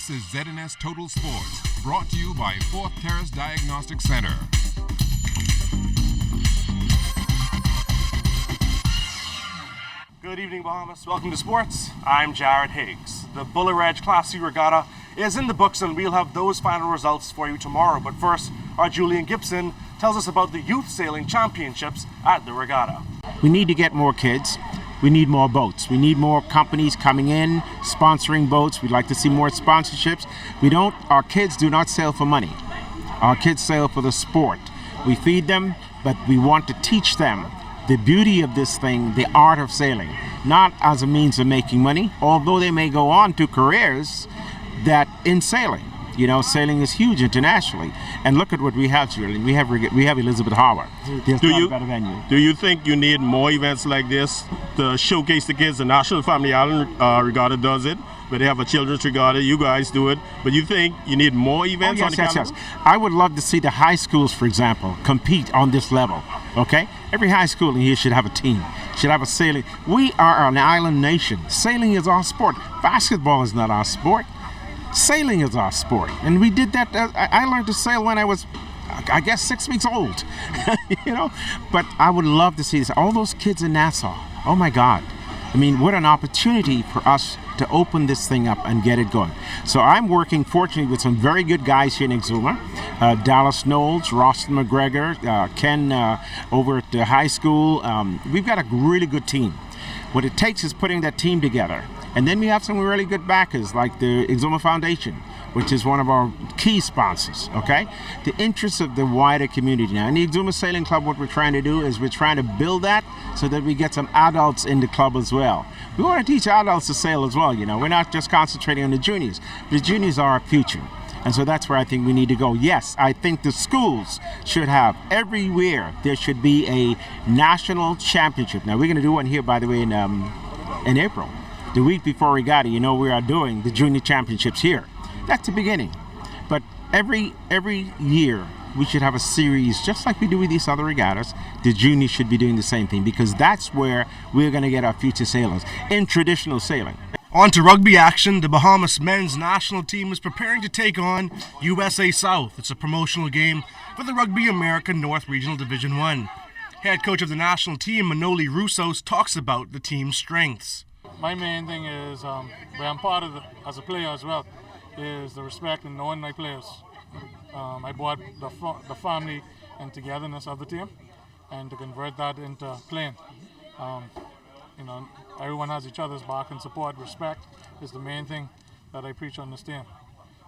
This is ZNS Total Sports, brought to you by Fourth Terrace Diagnostic Center. Good evening, Bahamas. Welcome to sports. I'm Jared Higgs. The Buller Edge Class C Regatta is in the books, and we'll have those final results for you tomorrow. But first, our Julian Gibson tells us about the Youth Sailing Championships at the regatta. We need to get more kids. We need more boats. We need more companies coming in, sponsoring boats. We'd like to see more sponsorships. Our kids do not sail for money. Our kids sail for the sport. We feed them, but we want to teach them the beauty of this thing, the art of sailing, not as a means of making money, although they may go on to careers that in sailing. You know, sailing is huge internationally. And look at what we have, Julian. We have Elizabeth Harbor. There's not a better venue. Do you think you need more events like this to showcase the kids? The National Family Island Regatta does it, but they have a children's regatta. You guys do it. But you think you need more events on the calendar? Yes. I would love to see the high schools, for example, compete on this level. Okay? Every high school in here should have a team, should have a sailing. We are an island nation. Sailing is our sport. Basketball is not our sport. Sailing is our sport, and we did that. I learned to sail when I was, I guess, 6 weeks old, you know. But I would love to see this. All those kids in Nassau. Oh my God! I mean, what an opportunity for us to open this thing up and get it going. So I'm working, fortunately, with some very good guys here in Exuma. Dallas Knowles, Roston McGregor, Ken over at the high school. We've got a really good team. What it takes is putting that team together. And then we have some really good backers like the Exuma Foundation, which is one of our key sponsors, okay? The interests of the wider community now. In the Exuma Sailing Club, what we're trying to do is we're trying to build that so that we get some adults in the club as well. We want to teach adults to sail as well, you know. We're not just concentrating on the juniors. The juniors are our future. And so that's where I think we need to go. Yes, I think the schools should have, everywhere, there should be a national championship. Now, we're going to do one here, by the way, in April. The week before regatta, you know, we are doing the junior championships here. That's the beginning. But every year, we should have a series, just like we do with these other regattas. The juniors should be doing the same thing, because that's where we're going to get our future sailors in traditional sailing. On to rugby action. The Bahamas men's national team is preparing to take on USA South. It's a promotional game for the Rugby America North Regional Division 1. Head coach of the national team, Manoli Roussos, talks about the team's strengths. My main thing is, where I'm part of as a player as well, is the respect and knowing my players. I brought the family and togetherness of the team, and to convert that into playing. You know, everyone has each other's back and support. Respect is the main thing that I preach on this team.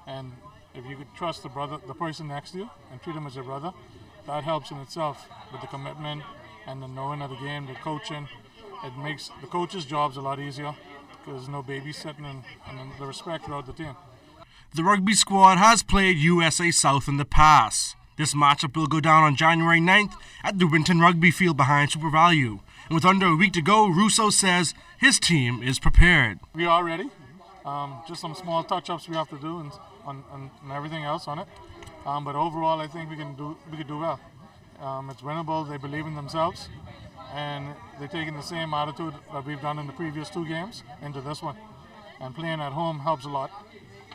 And if you could trust the person next to you, and treat him as your brother, that helps in itself with the commitment and the knowing of the game, the coaching. It makes the coaches' jobs a lot easier because there's no babysitting and the respect throughout the team. The rugby squad has played USA South in the past. This matchup will go down on January 9th at the Winton Rugby Field behind Super Value. And with under a week to go, Russo says his team is prepared. We are ready. Just some small touch-ups we have to do and everything else on it. But overall, I think we could do well. It's winnable. They believe in themselves. And they're taking the same attitude that we've done in the previous two games into this one. And playing at home helps a lot.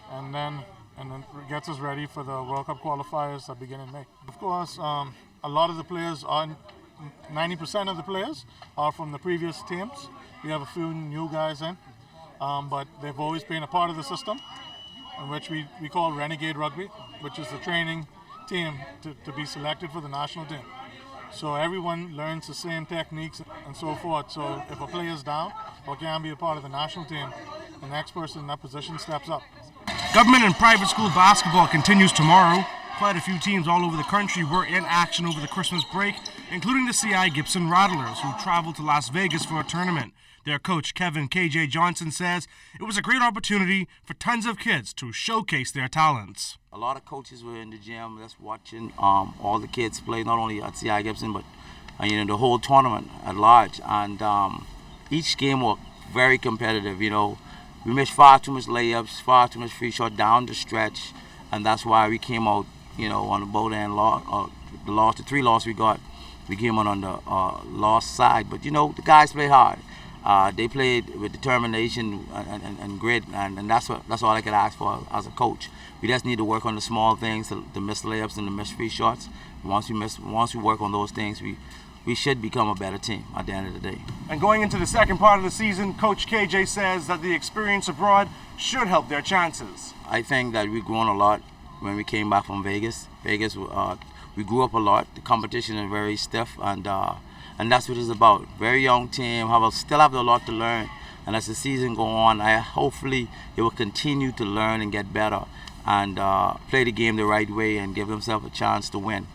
And then it gets us ready for the World Cup qualifiers that begin in May. Of course, a lot of the players 90% of the players are from the previous teams. We have a few new guys in, but they've always been a part of the system, in which we call Renegade Rugby, which is the training team to be selected for the national team. So everyone learns the same techniques and so forth. So if a player is down or can't be a part of the national team, the next person in that position steps up. Government and private school basketball continues tomorrow. Quite a few teams all over the country were in action over the Christmas break, including the CI Gibson Rattlers, who traveled to Las Vegas for a tournament. Their coach, Kevin KJ Johnson, says it was a great opportunity for tons of kids to showcase their talents. A lot of coaches were in the gym just watching all the kids play, not only at CI Gibson, but the whole tournament at large. And each game was very competitive. You know, we missed far too much layups, far too much free shot down the stretch, and that's why we came out, on the boat end the 3 losses we got. We came out on the lost side, but the guys play hard. They played with determination and grit, and that's all I could ask for as a coach. We just need to work on the small things, the missed layups and the missed free shots. Once we work on those things, we should become a better team at the end of the day. And going into the second part of the season, Coach KJ says that the experience abroad should help their chances. I think that we've grown a lot when we came back from Vegas. We grew up a lot. The competition is very stiff, and that's what it's about. Very young team, still have a lot to learn. And as the season go on, hopefully they will continue to learn and get better and play the game the right way and give themselves a chance to win.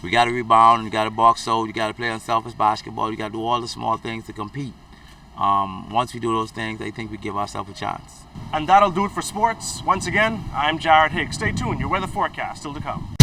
We got to rebound, we got to box out, you got to play unselfish basketball, you got to do all the small things to compete. Once we do those things, I think we give ourselves a chance. And that'll do it for sports. Once again, I'm Jared Higgs. Stay tuned, your weather forecast still to come.